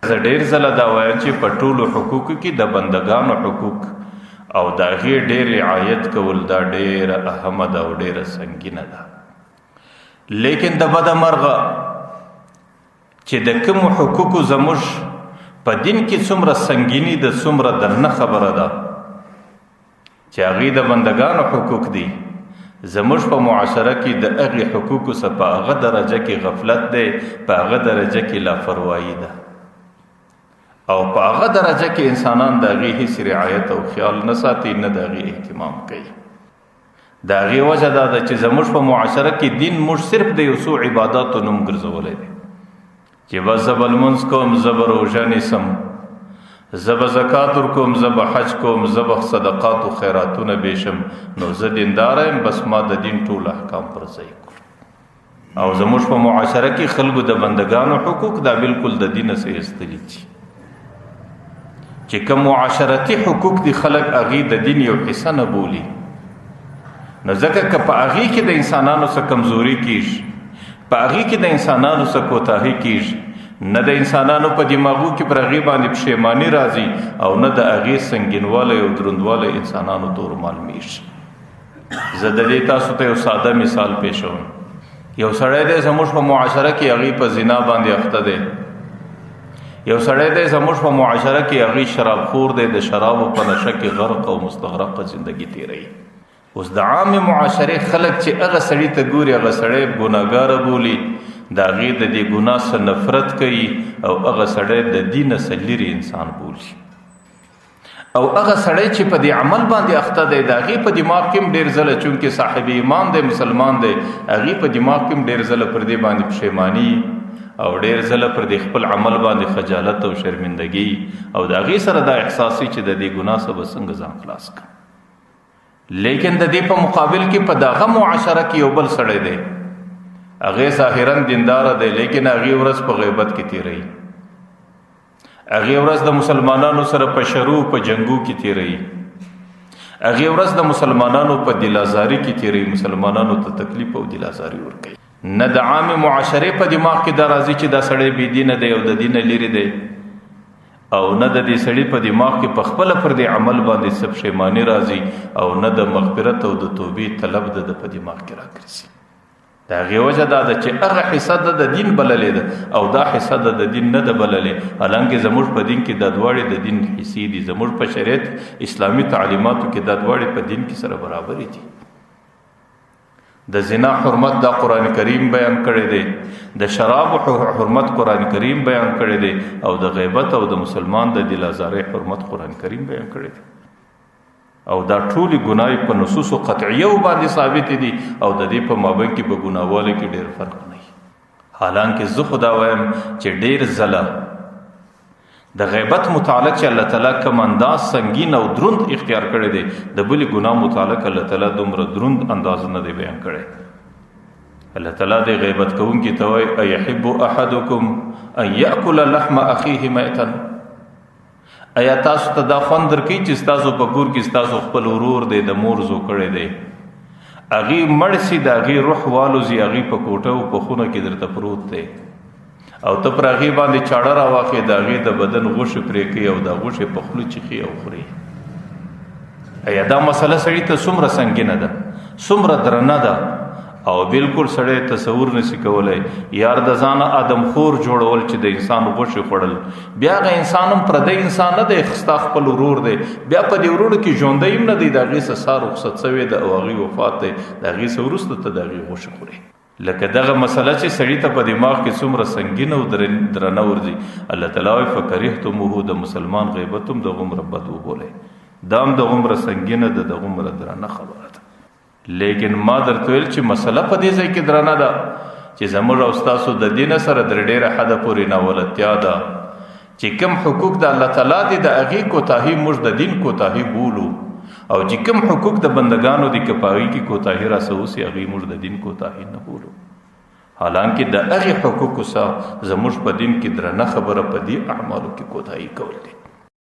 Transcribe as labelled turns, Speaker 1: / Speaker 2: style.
Speaker 1: زه ډېر ځله دا وایم چې په ټولو حقوقو کې د بندګانو حقوق او د هغې ډېر رعایت کول دا ډېره اهمه ده او ډېره سنګینه ده. لیکن د بده مرغه چې د کومو حقوقو زموږ په دین کې څومره سنګیني ده څومره درنه خبره ده چې هغې د بندګانو حقوق دي، زموږ په معاشره کې د هغې حقوقو څخه په هغه درجه کې غفلت دی، په هغه درجه کې لاپروایي ده او په هغه درجه کې انسانان د هغې هیڅ رعایت او خیال نه ساتي، نه د هغې اهتمام کوي. د هغې وجه دا ده چې زموږ په معاشره کې دین موږ صرف د یو څو عباداتو نوم ګرځولی دی چې بس زه به لمونځ کوم، زه به روژه نیسم، زه به زکات ورکوم، زه به حج کوم، زه به صدقات و خیراتونه بیشم، نو زه دینداره یم، بس ما د دین ټول احکام پر ځای کړو. او زموږ په معاشره کې خلکو د بندګانو حقوق دا بالکل د دینه څخه ایستلي دي چې کوم معاشرتي حقوق دي خلک هغې د دین یو حصه نه بولي. نو ځکه که په هغې کې د انسانانو څخه کمزوري کیږي، په هغې کې د انسانانو څخه کوتاهي کیږي، نه د انسانانو په دماغو کې پر هغې باندې پښیماني راځي او نه د هغې سنګینوالی او دروندوالی انسانانو ته ورمعلومیږي. زه د دې تاسو ته یو ساده مثال پیښوم. یو سړی دی زموږ په معاشره کې هغې په زنا باندې اخته دی، یو سړی دی زموږ په معاشره کې هغې شرابخور دی، د شرابو په نشه کې غرق او مستغرقه زندگی تیروي. اوس د عامې معاشرې خلک چې هغه سړي ته ګوري هغه سړی ګناهګاره بولي، د هغې د دې ګناه څخه نفرت کوي او هغه سړی د دینه څخه لرې انسان بولي. او هغه سړی چې په دې عمل باندې اخته دی د هغې په دماغ کې هم ډېر ځله چونکې صاحب ایمان دی، مسلمان دی، هغې په دماغ کې هم ډېر ځله پر دې باندې پښیماني او ډېر ځله پر دې خپل عمل باندې خجالت او شرمندګي او د هغې سره دا احساس چې د دې ګناه څخه به څنګه ځان خلاص کړم. لیکن د دې په مقابل کې په دغه معاشره کې یو بل سړی دی، هغې ظاهرا دینداره دی لیکن هغې ورځ په غیبت کې تیروي، هغې ورځ د مسلمانانو سره په شروع په جنګو کې تیروي، هغې ورځ د مسلمانانو په دلازاري کې تیروي، مسلمانانو ته تکلیف او دلازاري ورکوي. نه د عامې معاشرې په دماغ کې دا راځي چې دا سړی بې دینه دی او د دینه لرې دی، او نه د دې سړي په دماغ کې په خپله پر دې عمل باندې څه پښیماني راځي او نه د مغفرت او د توبې طلب د په دماغ کې راګرځي. د هغې وجه دا ده چې هغه حصه د دین بللې ده او دا حصه د دین نه ده بللې، حالانکې زموږ په دین کې دا دواړې د دین حصې دي، زموږ په شریعت اسلامي تعلیماتو کې دا دواړې په دین کې سره برابرې دي. د زنا حرمت دا قرآن کریم بیان کړی دی، د شراب حرمت قرآن کریم بیان کړی دی، او د غیبت او د مسلمان د دلازارۍ حرمت قرآن کریم بیان کړی دی. او دا ټولې ګناهی په نصوص قطعیه باندې ثابت دي او د دې په مابین کې په ګناهوالي کې ډېر فرق نه وي. حالانکه زه خدا وایم چې ډېر ځله د غیبت متعلق چې الله تعالی کوم انداز سنگین او دروند اختیار کړی دی، د بلې ګناه متعلق الله تعالی دومره دروند انداز نه دی بیان کړی. الله تعالی د غیبت کوونکي ته وایي ایحب احدکم ان یأکل لحم اخیه میتا، ایا تاسو ته دا خوند درکوي چې ستاسو په کور کې ستاسو خپل ورور دی د مور زو کړی دی، هغې مړ سي د هغې روح والوځي، هغې په کوټه او په خونه کې درته پروت دی او ته پر هغې باندې چاړه راواخې د هغې د بدن غوښې پرې کوي او دا غوښې په خوله چیخي او خوري. ایا دا مسله سړي ته څومره سنګینه ده، څومره درنه ده او بالکل سړی تصور نشي کولی. یار د ځانه آدمخور جوړول چې د انسان غوښې خوړل، بیا هغه انسان هم پردی انسان نه دی، ستا خپل ورور دی، بیا په دې ورور کې ژوندی هم نه دی، د هغې څه ساه رخصت شوې ده او هغې وفات دی، د هغې څه وروسته ته د هغې غوښې خورې. لکه دغه مسله چې سړي ته په دماغ کې څومره سنګینه او درنه ورځي، الله تعالی وایي فکرهتموه، د مسلمان غیبت هم دغومره بد وبولئ، دا هم دغومره سنګینه ده، دغومره درنه خبره ده. لیکن ما درته ویل چې مسله په دې ځای کې درنه ده چې زموږ او ستاسو د دین سره در ډېره حده پورې ناولتیا ده چې کوم حقوق د الله تعالی دي د هغې کوتاهي موږ د دین کوتاهي بولو، او چې کوم حقوق د بندگانو دي که په هغې کې کوتاهي راسوسي هغې موږ د دین کوتاهي نه بولو. حالانکه د هغې حقوقو څخه زموږ په دین کې درنه خبره په دې اعمالو کې کوتاهي کول دي.